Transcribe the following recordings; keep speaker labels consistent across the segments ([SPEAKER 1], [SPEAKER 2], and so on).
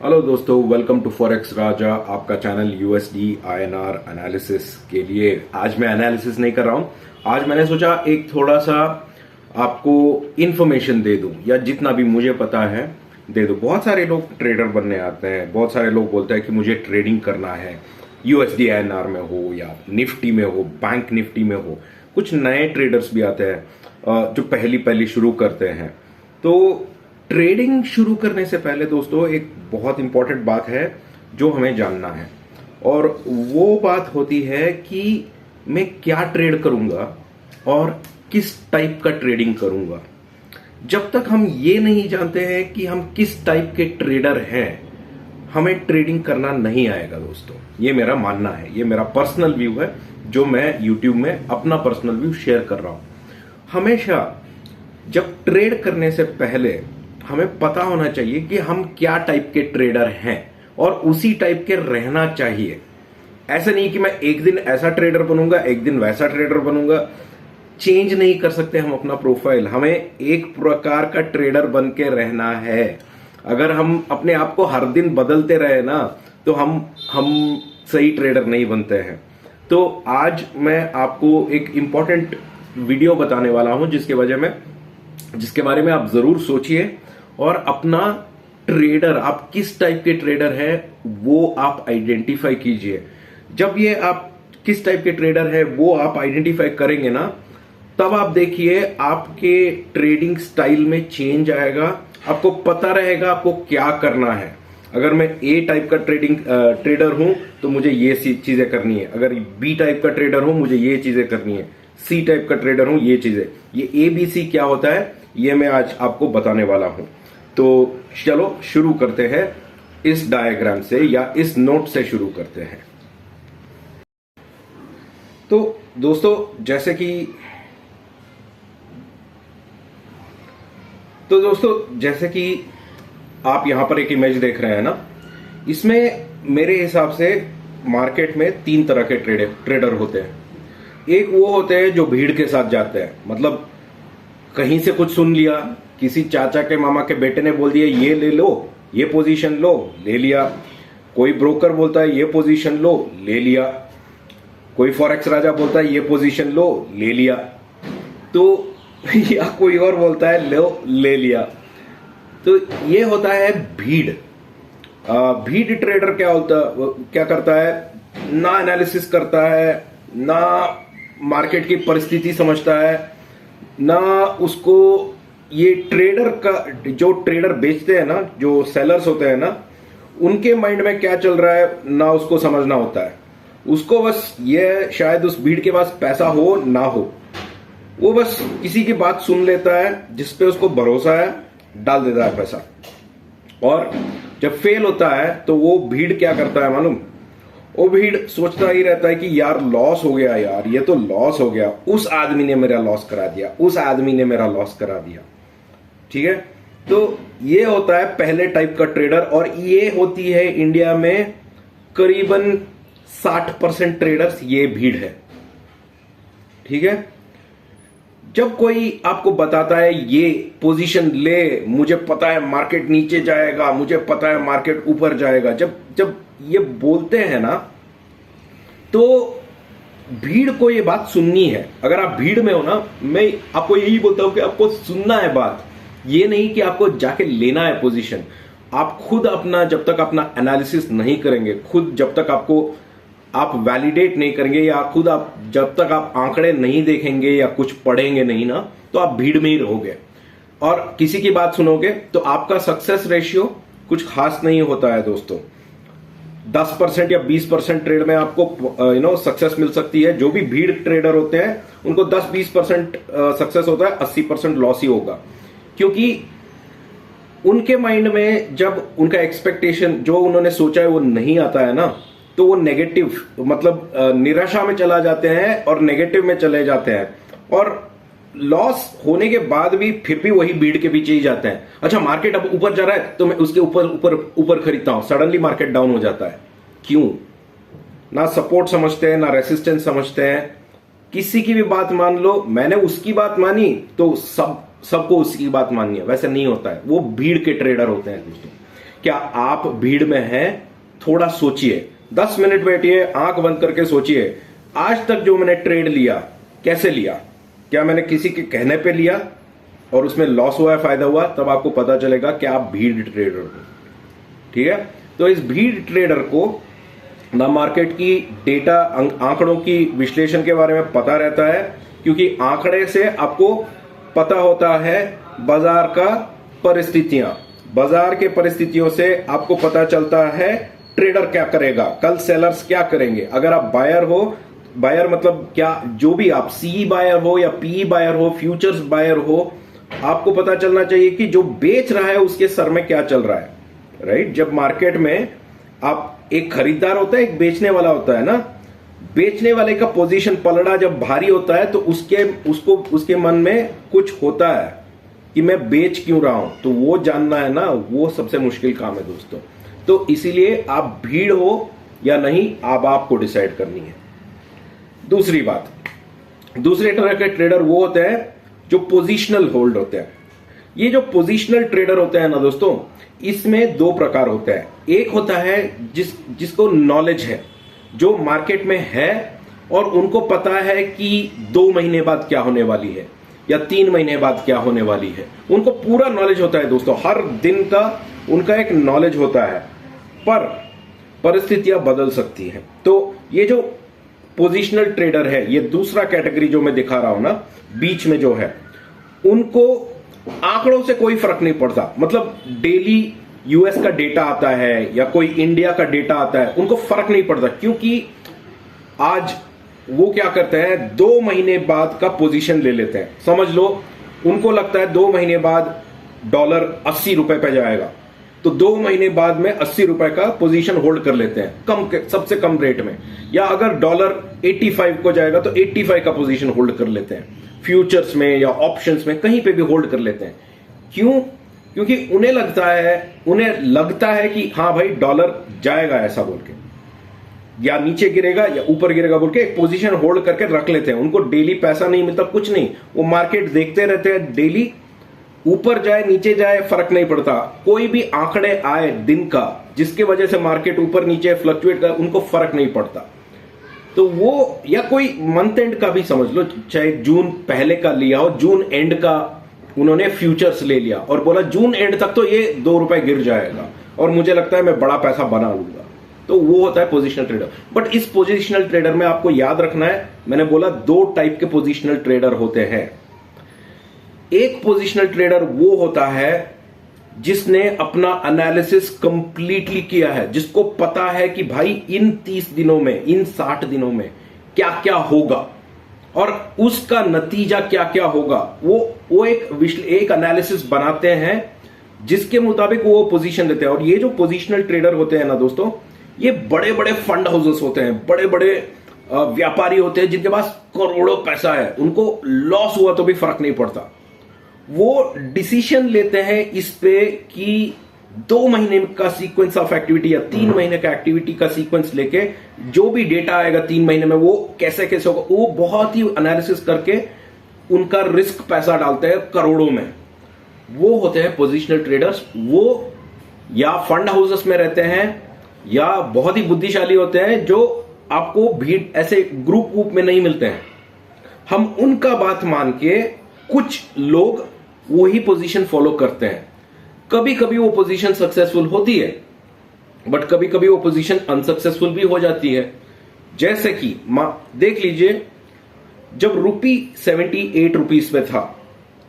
[SPEAKER 1] Hello दोस्तों, welcome to forex राजा, आपका channel USD INR analysis के लिए। आज मैं एनालिसिस नहीं कर रहा हूं। आज मैंने सोचा एक थोड़ा सा आपको इंफॉर्मेशन दे दूं, या जितना भी मुझे पता है दे दूं। बहुत सारे लोग ट्रेडर बनने आते हैं, बहुत सारे लोग बोलते हैं कि मुझे ट्रेडिंग करना है, यूएसडी आईएनआर में हो या निफ्टी में हो, बैंक निफ्टी में हो। कुछ नए ट्रेडर्स भी आते हैं जो पहली शुरू करते हैं। तो ट्रेडिंग शुरू करने से पहले दोस्तों एक बहुत इंपॉर्टेंट बात है जो हमें जानना है, और वो बात होती है कि मैं क्या ट्रेड करूंगा और किस टाइप का ट्रेडिंग करूंगा। जब तक हम ये नहीं जानते हैं कि हम किस टाइप के ट्रेडर हैं, हमें ट्रेडिंग करना नहीं आएगा दोस्तों। ये मेरा मानना है, ये मेरा पर्सनल व्यू है जो मैं यूट्यूब में अपना पर्सनल व्यू शेयर कर रहा हूं। हमेशा जब ट्रेड करने से पहले हमें पता होना चाहिए कि हम क्या टाइप के ट्रेडर हैं और उसी टाइप के रहना चाहिए। ऐसा नहीं कि मैं एक दिन ऐसा ट्रेडर बनूंगा, एक दिन वैसा ट्रेडर बनूंगा। चेंज नहीं कर सकते हम अपना प्रोफाइल। हमें एक प्रकार का ट्रेडर बन के रहना है। अगर हम अपने आप को हर दिन बदलते रहे ना, तो हम सही ट्रेडर नहीं बनते हैं। तो आज मैं आपको एक इंपॉर्टेंट वीडियो बताने वाला हूं जिसके बारे में आप जरूर सोचिए, और अपना ट्रेडर, आप किस टाइप के ट्रेडर हैं वो आप आइडेंटिफाई कीजिए। जब ये आप किस टाइप के ट्रेडर है वो आप आइडेंटिफाई करेंगे ना, तब आप देखिए आपके ट्रेडिंग स्टाइल में चेंज आएगा। आपको पता रहेगा आपको क्या करना है। अगर मैं ए टाइप का ट्रेडर हूं तो मुझे ये चीजें करनी है। अगर बी टाइप का ट्रेडर हूं मुझे ये चीजें करनी है। सी टाइप का ट्रेडर हूं ये चीजें। ये ABC क्या होता है ये मैं आज आपको बताने वाला हूं। तो चलो शुरू करते हैं इस डायग्राम से, या इस नोट से शुरू करते हैं। तो दोस्तों जैसे कि आप यहां पर एक इमेज देख रहे हैं ना, इसमें मेरे हिसाब से मार्केट में 3 तरह के ट्रेडर होते हैं। एक वो होते हैं जो भीड़ के साथ जाते हैं, मतलब कहीं से कुछ सुन लिया, किसी चाचा के मामा के बेटे ने बोल दिया ये ले लो, ये पोजीशन लो, ले लिया। कोई ब्रोकर बोलता है ये पोजीशन लो, ले लिया। कोई फॉरेक्स राजा बोलता है ये पोजीशन लो, ले लिया। तो या कोई और बोलता है लो, ले लिया। तो ये होता है भीड़। भीड़ ट्रेडर क्या करता है, ना एनालिसिस करता है, ना मार्केट की परिस्थिति समझता है, ना उसको ये ट्रेडर का, जो ट्रेडर बेचते हैं ना, जो सेलर्स होते हैं ना, उनके माइंड में क्या चल रहा है ना उसको समझना होता है। उसको बस ये, शायद उस भीड़ के पास पैसा हो ना हो, वो बस किसी की बात सुन लेता है जिसपे उसको भरोसा है, डाल देता है पैसा। और जब फेल होता है तो वो भीड़ क्या करता है मालूम? वो भीड़ सोचता ही रहता है कि यार लॉस हो गया, यार ये तो लॉस हो गया, उस आदमी ने मेरा लॉस करा दिया, उस आदमी ने मेरा लॉस करा दिया। ठीक है, तो ये होता है पहले टाइप का ट्रेडर, और ये होती है इंडिया में करीबन 60% ट्रेडर्स, ये भीड़ है। ठीक है, जब कोई आपको बताता है ये पोजीशन ले, मुझे पता है मार्केट नीचे जाएगा, मुझे पता है मार्केट ऊपर जाएगा, जब ये बोलते हैं ना, तो भीड़ को ये बात सुननी है। अगर आप भीड़ में हो ना, मैं आपको यही बोलता हूं कि आपको सुनना है बात, ये नहीं कि आपको जाके लेना है पोजीशन। आप खुद अपना, जब तक अपना एनालिसिस नहीं करेंगे, खुद जब तक आप वैलिडेट नहीं करेंगे, या खुद आप जब तक आप आंकड़े नहीं देखेंगे या कुछ पढ़ेंगे नहीं ना, तो आप भीड़ में ही रहोगे और किसी की बात सुनोगे तो आपका सक्सेस रेशियो कुछ खास नहीं होता है दोस्तों। 10% या 20% ट्रेड में आपको सक्सेस मिल सकती है। जो भी भीड़ ट्रेडर होते हैं उनको 10-20% सक्सेस होता है, 80% लॉस ही होगा, क्योंकि उनके माइंड में जब उनका एक्सपेक्टेशन, जो उन्होंने सोचा है वो नहीं आता है ना, तो वो नेगेटिव, मतलब निराशा में चला जाते हैं और नेगेटिव में चले जाते हैं, और लॉस होने के बाद भी फिर भी वही भीड़ के पीछे ही जाते हैं। अच्छा मार्केट अब ऊपर जा रहा है तो मैं उसके ऊपर खरीदता हूं, सडनली मार्केट डाउन हो जाता है। क्यों? ना सपोर्ट समझते हैं, ना रेसिस्टेंस समझते हैं। किसी की भी बात मान लो, मैंने उसकी बात मानी तो सबको उसकी बात माननी है, वैसे नहीं होता है। वो भीड़ के ट्रेडर होते हैं दोस्तों। क्या आप भीड़ में हैं? थोड़ा सोचिए, 10 मिनट बैठिए, आंख बंद करके सोचिए, आज तक जो मैंने ट्रेड लिया कैसे लिया? क्या मैंने किसी के कहने पे लिया और उसमें लॉस हुआ है, फायदा हुआ? तब आपको पता चलेगा कि आप भीड़ ट्रेडर हो। ठीक है, तो इस भीड़ ट्रेडर को ना मार्केट की डेटा, आंकड़ों की विश्लेषण के बारे में पता रहता है, क्योंकि आंकड़े से आपको पता होता है बाजार का परिस्थितियां, बाजार के परिस्थितियों से आपको पता चलता है ट्रेडर क्या करेगा, कल सेलर्स क्या करेंगे। अगर आप बायर हो, बायर मतलब क्या, जो भी आप सी बायर हो या पी बायर हो, फ्यूचर्स बायर हो, आपको पता चलना चाहिए कि जो बेच रहा है उसके सर में क्या चल रहा है, राइट। जब मार्केट में आप, एक खरीदार होता है, एक बेचने वाला होता है ना, बेचने वाले का पोजीशन पलड़ा जब भारी होता है तो उसके मन में कुछ होता है कि मैं बेच क्यों रहा हूं, तो वो जानना है ना, वो सबसे मुश्किल काम है दोस्तों। तो इसीलिए आप भीड़ हो या नहीं, अब आपको डिसाइड करनी है। दूसरी बात, दूसरे तरह के ट्रेडर वो होते हैं जो पोजिशनल होल्ड होते हैं। ये जो पोजिशनल ट्रेडर होते हैं ना दोस्तों, इसमें दो प्रकार होते हैं। एक होता है जिसको नॉलेज है, जो मार्केट में है और उनको पता है कि 2 महीने बाद क्या होने वाली है या 3 महीने बाद क्या होने वाली है, उनको पूरा नॉलेज होता है दोस्तों, हर दिन का उनका एक नॉलेज होता है, पर परिस्थितियां बदल सकती हैं। तो ये जो पोजिशनल ट्रेडर है, ये दूसरा कैटेगरी जो मैं दिखा रहा हूं ना, बीच में जो है, उनको आंकड़ों से कोई फर्क नहीं पड़ता। मतलब डेली यूएस का डेटा आता है या कोई इंडिया का डेटा आता है, उनको फर्क नहीं पड़ता, क्योंकि आज वो क्या करते हैं, 2 महीने बाद का पोजीशन ले लेते हैं। समझ लो उनको लगता है 2 महीने बाद डॉलर 80 रुपए पे जाएगा, तो 2 महीने बाद में 80 रुपए का पोजीशन होल्ड कर लेते हैं, सबसे कम रेट में। या अगर डॉलर 85 को जाएगा तो 85 का पोजीशन होल्ड कर लेते हैं, फ्यूचर्स में या ऑप्शंस में, कहीं पे भी होल्ड कर लेते हैं। क्यों? क्योंकि उन्हें लगता है कि हाँ भाई डॉलर जाएगा ऐसा बोल के, या नीचे गिरेगा या ऊपर गिरेगा बोल के एक पोजीशन होल्ड करके रख लेते हैं। उनको डेली पैसा नहीं मिलता, कुछ नहीं, वो मार्केट देखते रहते हैं डेली, ऊपर जाए नीचे जाए फर्क नहीं पड़ता। कोई भी आंकड़े आए दिन का जिसके वजह से मार्केट ऊपर नीचे फ्लक्चुएट कर, उनको फर्क नहीं पड़ता। तो वो, या कोई मंथ एंड का भी समझ लो, चाहे जून पहले का लिया हो, जून एंड का उन्होंने फ्यूचर्स ले लिया और बोला जून एंड तक तो ये 2 रुपए गिर जाएगा और मुझे लगता है मैं बड़ा पैसा बना लूंगा, तो वो होता है पोजिशनल ट्रेडर। बट इस पोजिशनल ट्रेडर में आपको याद रखना है, मैंने बोला 2 टाइप के पोजिशनल ट्रेडर होते हैं। एक पोजिशनल ट्रेडर वो होता है जिसने अपना एनालिसिस कंप्लीटली किया है, जिसको पता है कि भाई इन 30 दिनों में, इन 60 दिनों में क्या क्या होगा और उसका नतीजा क्या क्या होगा। वो एक एनालिसिस बनाते हैं जिसके मुताबिक वो पोजीशन लेते हैं। और ये जो पोजिशनल ट्रेडर होते हैं ना दोस्तों, ये बड़े बड़े फंड हाउसेस होते हैं, बड़े बड़े व्यापारी होते हैं जिनके पास करोड़ों पैसा है, उनको लॉस हुआ तो भी फर्क नहीं पड़ता। वो डिसीजन लेते हैं इस पे कि 2 महीने का सीक्वेंस ऑफ एक्टिविटी या 3 महीने का एक्टिविटी का सीक्वेंस लेके जो भी डेटा आएगा 3 महीने में वो कैसे कैसे होगा, वो बहुत ही एनालिसिस करके उनका रिस्क पैसा डालते हैं करोड़ों में। वो होते हैं पोजिशनल ट्रेडर्स। वो या फंड हाउसेस में रहते हैं या बहुत ही बुद्धिशाली होते हैं जो आपको भीड़ ऐसे ग्रुप में नहीं मिलते हैं। हम उनका बात मान के कुछ लोग वही पोजीशन फॉलो करते हैं। कभी कभी वो पोजीशन सक्सेसफुल होती है बट कभी कभी वो पोजीशन अनसक्सेसफुल भी हो जाती है। जैसे कि देख लीजिए, जब रुपी 78 रुपीस में था,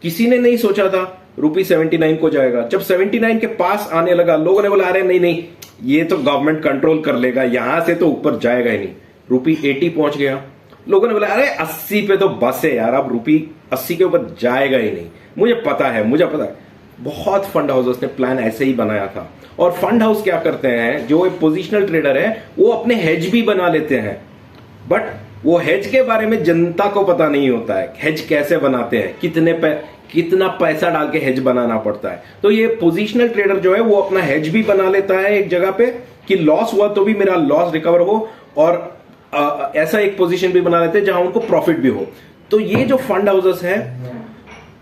[SPEAKER 1] किसी ने नहीं सोचा था रुपी 79 को जाएगा। जब 79 के पास आने लगा, लोगों ने बोला अरे नहीं नहीं, ये तो गवर्नमेंट कंट्रोल कर लेगा, यहां से तो ऊपर जाएगा ही नहीं। रुपी 80 पहुंच गया, लोगों ने बोला अरे 80 पे तो बस है यार, अब रुपी 80 के ऊपर जाएगा ही नहीं। मुझे पता है। बहुत फंड हाउसेस ने प्लान ऐसे ही बनाया था। और फंड हाउस क्या करते हैं, जो एक पोजिशनल ट्रेडर है वो अपने हेज भी बना लेते हैं, बट वो हेज के बारे में जनता को पता नहीं होता है। हेज कैसे बनाते हैं, कितना पैसा डाल के हेज बनाना पड़ता है। तो ये पोजिशनल ट्रेडर जो है वो अपना हेज भी बना लेता है एक जगह पे कि लॉस हुआ तो भी मेरा लॉस रिकवर हो, और ऐसा एक पोजीशन भी बना लेते हैं जहां उनको प्रॉफिट भी हो। तो ये जो फंड हाउसेस हैं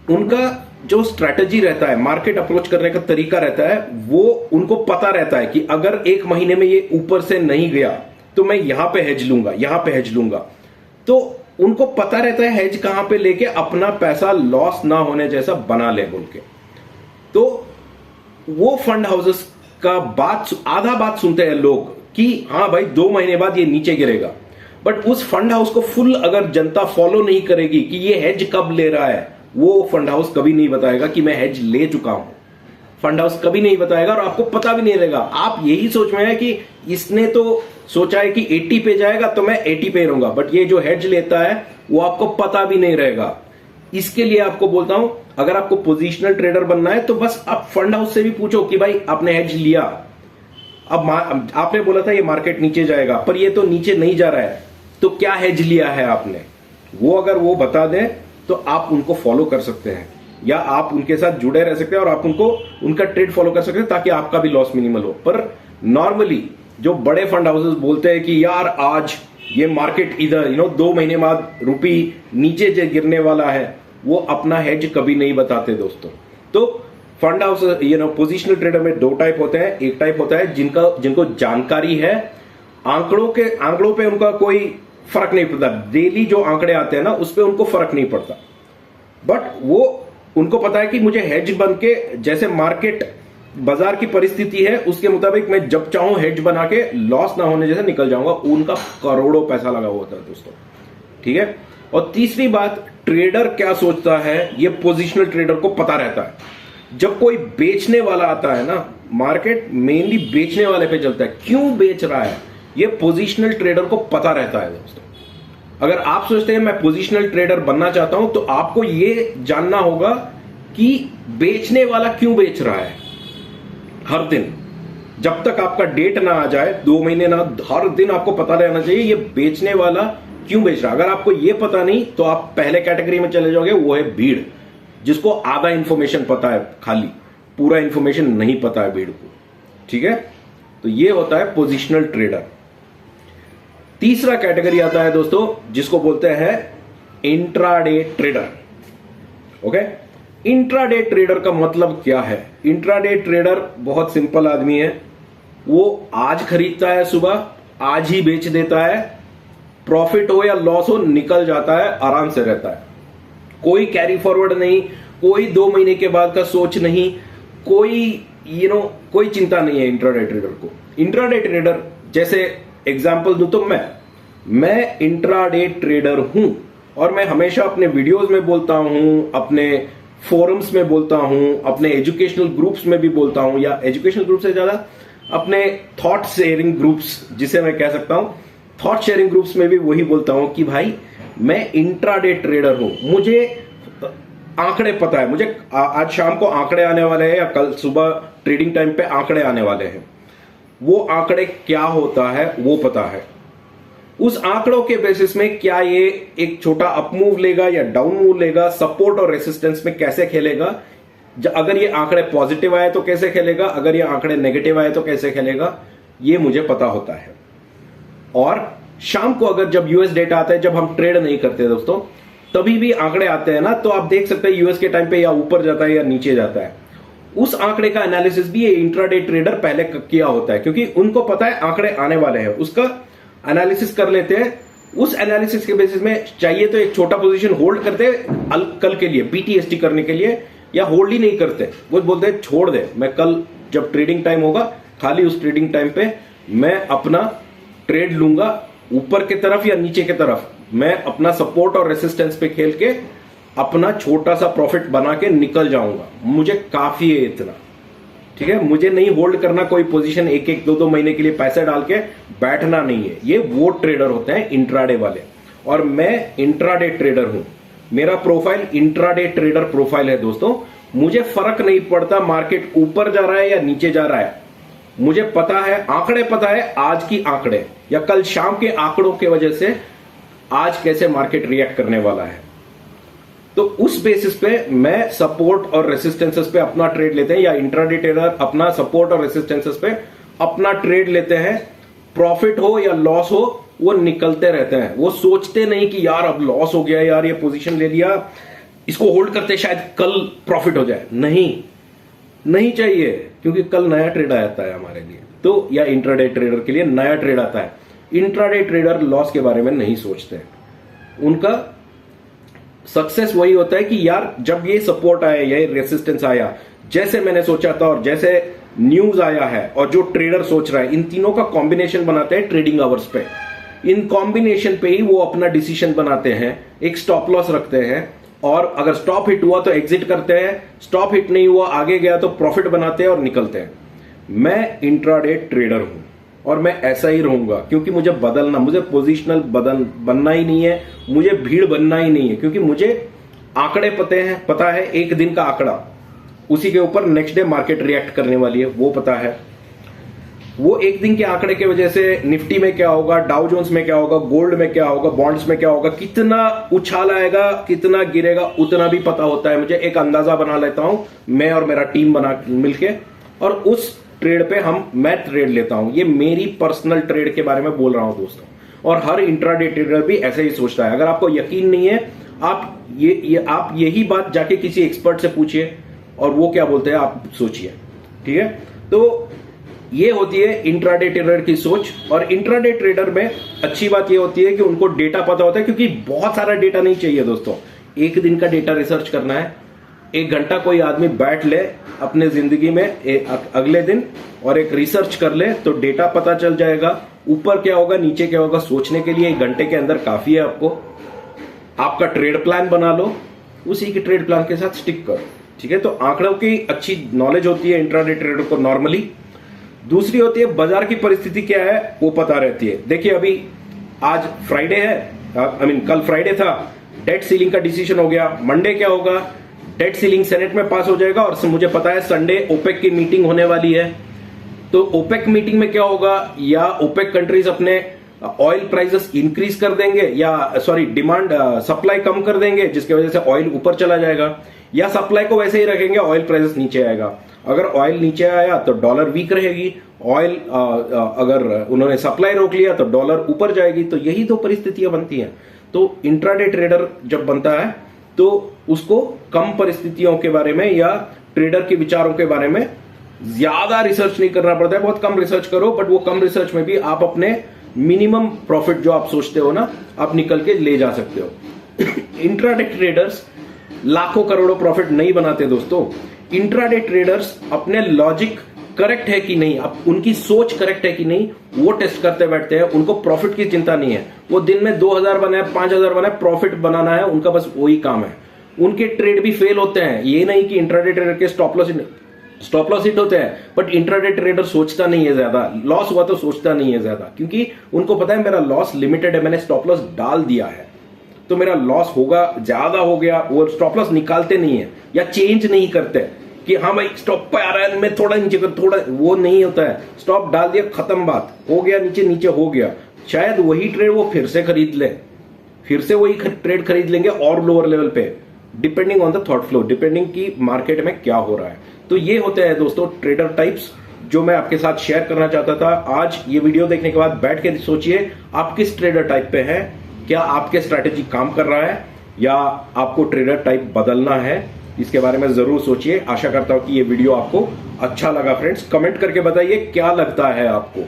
[SPEAKER 1] उनका जो स्ट्रैटेजी रहता है, मार्केट अप्रोच करने का तरीका रहता है, वो उनको पता रहता है कि अगर एक महीने में ये ऊपर से नहीं गया तो मैं यहां पे हेज लूंगा, यहां पे हेज लूंगा। तो उनको पता रहता है हेज कहां पे लेके अपना पैसा लॉस ना होने जैसा बना ले बोल के। तो वो फंड हाउसेस का आधा बात सुनते हैं लोग कि हाँ भाई 2 महीने बाद ये नीचे गिरेगा, बट उस फंड हाउस को फुल अगर जनता फॉलो नहीं करेगी कि ये हेज कब ले रहा है, वो फंड हाउस कभी नहीं बताएगा कि मैं हेज ले चुका हूं। फंड हाउस कभी नहीं बताएगा और आपको पता भी नहीं रहेगा। आप यही सोच में है कि इसने तो सोचा है कि 80 पे जाएगा तो मैं 80 पे रहूंगा, बट ये जो हेज लेता है वो आपको पता भी नहीं रहेगा। इसके लिए आपको बोलता हूं, अगर आपको पोजिशनल ट्रेडर बनना है तो बस आप फंड हाउस से भी पूछो कि भाई आपने हेज लिया, अब आपने बोला था ये मार्केट नीचे जाएगा पर ये तो नीचे नहीं जा रहा है, तो क्या हेज लिया है आपने? वो अगर वो बता दें तो आप उनको फॉलो कर सकते हैं या आप उनके साथ जुड़े रह सकते हैं और आप उनका ट्रेड फॉलो कर सकते हैं ताकि आपका भी लॉस मिनिमल हो। पर नॉर्मली जो बड़े फंड हाउसेस बोलते हैं कि यार आज ये मार्केट इधर 2 महीने बाद रुपी नीचे गिरने वाला है, वो अपना हेज कभी नहीं बताते दोस्तों। तो फंड हाउस पोजिशनल ट्रेडर में 2 टाइप होते हैं। एक टाइप होता है जिनको जानकारी है, आंकड़ों पे उनका कोई फर्क नहीं पड़ता, डेली जो आंकड़े आते हैं ना उस पे उनको फर्क नहीं पड़ता, बट वो उनको पता है कि मुझे हेज बन के जैसे मार्केट बाजार की परिस्थिति है उसके मुताबिक मैं जब चाहूं हेज बना के लॉस ना होने जैसे निकल जाऊंगा। उनका करोड़ों पैसा लगा हुआ होता है दोस्तों, ठीक है। और तीसरी बात, ट्रेडर क्या सोचता है ये पोजिशनल ट्रेडर को पता रहता है। जब कोई बेचने वाला आता है ना, मार्केट मेनली बेचने वाले पे चलता है, क्यों बेच रहा है ये पोजिशनल ट्रेडर को पता रहता है दोस्तों। अगर आप सोचते हैं मैं पोजिशनल ट्रेडर बनना चाहता हूं तो आपको ये जानना होगा कि बेचने वाला क्यों बेच रहा है। हर दिन जब तक आपका डेट ना आ जाए, 2 महीने ना, हर दिन आपको पता रहना चाहिए ये बेचने वाला क्यों बेच रहा है। अगर आपको ये पता नहीं तो आप पहले कैटेगरी में चले जाओगे, वो है भीड़, जिसको आधा इंफॉर्मेशन पता है, खाली पूरा इंफॉर्मेशन नहीं पता है भीड़ को, ठीक है। तो ये होता है पोजिशनल ट्रेडर। तीसरा कैटेगरी आता है दोस्तों जिसको बोलते हैं intraday trader. Okay, intraday trader का मतलब क्या है? इंट्राडे ट्रेडर बहुत सिंपल आदमी है, वो आज खरीदता है, सुबह आज ही बेच देता है, प्रॉफिट हो या लॉस हो निकल जाता है, आराम से रहता है, कोई कैरी फॉरवर्ड नहीं, कोई 2 महीने के बाद का सोच नहीं, कोई कोई चिंता नहीं है इंट्राडे ट्रेडर को। इंट्राडे ट्रेडर जैसे एग्जांपल दूं तो मैं इंट्राडे ट्रेडर हूं और मैं हमेशा अपने वीडियोस में बोलता हूं, अपने फोरम्स में बोलता हूं, अपने एजुकेशनल ग्रुप्स में भी बोलता हूं, या एजुकेशनल ग्रुप से ज्यादा अपने थॉट शेयरिंग ग्रुप्स, जिसे मैं कह सकता हूं थॉट शेयरिंग ग्रुप्स में भी वही बोलता हूं कि भाई मैं इंट्राडे ट्रेडर हूं, मुझे आंकड़े पता है, मुझे आज शाम को आंकड़े आने वाले हैं या कल सुबह ट्रेडिंग टाइम पे आंकड़े आने वाले हैं, वो आंकड़े क्या होता है वो पता है। उस आंकड़ों के बेसिस में क्या ये एक छोटा अप मूव लेगा या डाउन मूव लेगा, सपोर्ट और रेसिस्टेंस में कैसे खेलेगा, अगर ये आंकड़े पॉजिटिव आए तो कैसे खेलेगा, अगर ये आंकड़े नेगेटिव आए तो कैसे खेलेगा, ये मुझे पता होता है। और शाम को अगर जब यूएस डेटा आता है, जब हम ट्रेड नहीं करते दोस्तों, तभी भी आंकड़े आते हैं ना, तो आप देख सकते हैं यूएस के टाइम पे या ऊपर जाता है या नीचे जाता है। उस आंकड़े का एनालिसिस भी ये इंट्राडे ट्रेडर पहले किया होता है, क्योंकि उनको पता है आंकड़े आने वाले हैं, उसका एनालिसिस कर लेते हैं। उस एनालिसिस के बेसिस में चाहिए तो एक छोटा पोजीशन होल्ड करते हैं कल के लिए, बीटीएसटी करने के लिए, या होल्ड ही नहीं करते, वो बोलते हैं छोड़ दे, मैं कल जब ट्रेडिंग टाइम होगा खाली उस ट्रेडिंग टाइम पे मैं अपना ट्रेड लूंगा, ऊपर की तरफ या नीचे की तरफ, मैं अपना सपोर्ट और रेसिस्टेंस पे खेल के अपना छोटा सा प्रॉफिट बना के निकल जाऊंगा, मुझे काफी है इतना, ठीक है। मुझे नहीं होल्ड करना कोई पोजीशन 1-1, 2-2 महीने के लिए पैसे डाल के बैठना नहीं है। ये वो ट्रेडर होते हैं इंट्राडे वाले, और मैं इंट्राडे ट्रेडर हूं। मेरा प्रोफाइल इंट्राडे ट्रेडर प्रोफाइल है दोस्तों। मुझे फर्क नहीं पड़ता मार्केट ऊपर जा रहा है या नीचे जा रहा है, मुझे पता है, आंकड़े पता है, आज की आंकड़े या कल शाम के आंकड़ों के वजह से आज कैसे मार्केट रिएक्ट करने वाला है। तो उस बेसिस पे मैं सपोर्ट और रेसिस्टेंसेस पे अपना ट्रेड लेते हैं, या इंट्राडे ट्रेडर अपना सपोर्ट और रेसिस्टेंसेस पे अपना ट्रेड लेते हैं। प्रॉफिट हो या लॉस हो वो निकलते रहते हैं, वो सोचते नहीं कि यार अब लॉस हो गया, यार ये पोजीशन ले लिया, इसको होल्ड करते शायद कल प्रॉफिट हो जाए, नहीं चाहिए, क्योंकि कल नया ट्रेड आता है हमारे लिए, तो या इंट्राडे ट्रेडर के लिए नया ट्रेड आता है। इंट्राडे ट्रेडर लॉस के बारे में नहीं सोचते, उनका सक्सेस वही होता है कि यार जब ये सपोर्ट आया, ये रेसिस्टेंस आया, जैसे मैंने सोचा था और जैसे न्यूज आया है और जो ट्रेडर सोच रहा है, इन तीनों का कॉम्बिनेशन बनाते हैं ट्रेडिंग आवर्स पे। इन कॉम्बिनेशन पे ही वो अपना डिसीजन बनाते हैं, एक स्टॉप लॉस रखते हैं, और अगर स्टॉप हिट हुआ तो एग्जिट करते हैं, स्टॉप हिट नहीं हुआ आगे गया तो प्रॉफिट बनाते हैं और निकलते हैं। मैं इंट्राडे ट्रेडर हूं और मैं ऐसा ही रहूंगा, क्योंकि मुझे बदलना, मुझे पोजिशनल बनना ही नहीं है, मुझे भीड़ बनना ही नहीं है, क्योंकि मुझे आंकड़े पता है एक दिन का आंकड़ा, उसी के ऊपर नेक्स्ट डे मार्केट रिएक्ट करने वाली है वो पता है। वो एक दिन के आंकड़े की वजह से निफ्टी में क्या होगा, डाउ जोन्स में क्या होगा, गोल्ड में क्या होगा, बॉन्ड्स में क्या होगा, कितना उछाल आएगा, कितना गिरेगा, उतना भी पता होता है मुझे। एक अंदाजा बना लेता हूं मैं और मेरा टीम बना मिलके, और उस ट्रेड पे मैं ट्रेड लेता हूं। ये मेरी पर्सनल ट्रेड के बारे में बोल रहा हूं दोस्तों, और हर इंट्राडे ट्रेडर भी ऐसे ही सोचता है। अगर आपको यकीन नहीं है, आप यही बात जाके किसी एक्सपर्ट से पूछिए और वो क्या बोलते हैं आप सोचिए, ठीक है। तो ये होती है इंट्राडे ट्रेडर की सोच। और इंट्राडे ट्रेडर में अच्छी बात ये होती है कि उनको डेटा पता होता है, क्योंकि बहुत सारा डेटा नहीं चाहिए दोस्तों। एक दिन का डेटा रिसर्च करना है, 1 घंटा कोई आदमी बैठ ले अपने जिंदगी में अगले दिन और एक रिसर्च कर ले तो डेटा पता चल जाएगा, ऊपर क्या होगा नीचे क्या होगा सोचने के लिए 1 घंटे के अंदर काफी है आपको। आपका ट्रेड प्लान बना लो, उसी के ट्रेड प्लान के साथ स्टिक करो, ठीक है। तो आंकड़ों की अच्छी नॉलेज होती है इंट्राडे ट्रेडर को नॉर्मली। दूसरी होती है बाजार की परिस्थिति क्या है वो पता रहती है। देखिए अभी आज फ्राइडे है, कल फ्राइडे था, डेट सीलिंग का डिसीजन हो गया। मंडे क्या होगा, डेट सीलिंग सेनेट में पास हो जाएगा, और मुझे पता है संडे ओपेक की मीटिंग होने वाली है। तो ओपेक मीटिंग में क्या होगा, या ओपेक कंट्रीज अपने ऑयल प्राइसेस इंक्रीज कर देंगे, या डिमांड सप्लाई कम कर देंगे, जिसकी वजह से ऑयल ऊपर चला जाएगा, या सप्लाई को वैसे ही रखेंगे, ऑयल प्राइसेस नीचे आएगा। अगर ऑयल नीचे आया तो डॉलर वीक रहेगी, ऑयल अगर उन्होंने सप्लाई रोक लिया तो डॉलर ऊपर जाएगी। तो यही दो परिस्थितियां बनती हैं। तो इंट्राडे ट्रेडर जब बनता है तो उसको कम परिस्थितियों के बारे में या ट्रेडर के विचारों के बारे में ज्यादा रिसर्च नहीं करना पड़ता है। बहुत कम रिसर्च करो, बट वो कम रिसर्च में भी आप अपने मिनिमम प्रॉफिट जो आप सोचते हो ना, आप निकल के ले जा सकते हो। इंट्राडे ट्रेडर्स लाखों करोड़ों प्रॉफिट नहीं बनाते दोस्तों। इंट्राडे ट्रेडर्स अपने लॉजिक करेक्ट है कि नहीं, अब उनकी सोच करेक्ट है कि नहीं, वो टेस्ट करते बैठते हैं। उनको प्रॉफिट की चिंता नहीं है। वो दिन में 2000 बनाए, 5000 बनाए, प्रॉफिट बनाना है उनका, बस वही काम है। उनके ट्रेड भी फेल होते हैं, ये नहीं कि इंट्राडे ट्रेडर के स्टॉप लॉस हिट होते हैं, बट इंट्राडे ट्रेडर सोचता नहीं है ज्यादा। लॉस हुआ तो सोचता नहीं है ज्यादा, क्योंकि उनको पता है मेरा लॉस लिमिटेड है, मैंने स्टॉप लॉस डाल दिया है तो मेरा लॉस होगा, ज्यादा हो गया। वो स्टॉप लॉस निकालते नहीं है या चेंज नहीं करते कि हाँ भाई स्टॉप पे आ रहा है, मैं थोड़ा नीचे कर, थोड़ा, वो नहीं होता है। स्टॉप डाल दिया, खत्म बात, हो गया, नीचे हो गया। शायद वही ट्रेड वो फिर से खरीद ले, फिर से वही ट्रेड खरीद लेंगे और लोअर लेवल पे, depending on the thought flow, depending की मार्केट में क्या हो रहा है। तो ये होते हैं दोस्तों ट्रेडर टाइप्स जो मैं आपके साथ शेयर करना चाहता था। आज ये वीडियो देखने के बाद बैठ के सोचिए आप किस ट्रेडर टाइप पे हैं, क्या आपके स्ट्रैटेजी काम कर रहा है या आपको ट्रेडर टाइप बदलना है, इसके बारे में जरूर सोचिए। आशा करता हूं कि ये वीडियो आपको अच्छा लगा। फ्रेंड्स कमेंट करके बताइए क्या लगता है आपको,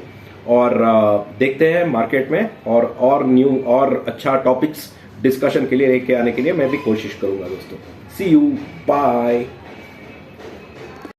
[SPEAKER 1] और देखते हैं मार्केट में और न्यू और अच्छा टॉपिक्स डिस्कशन के लिए लेके आने के लिए मैं भी कोशिश करूंगा दोस्तों। सी यू, बाय।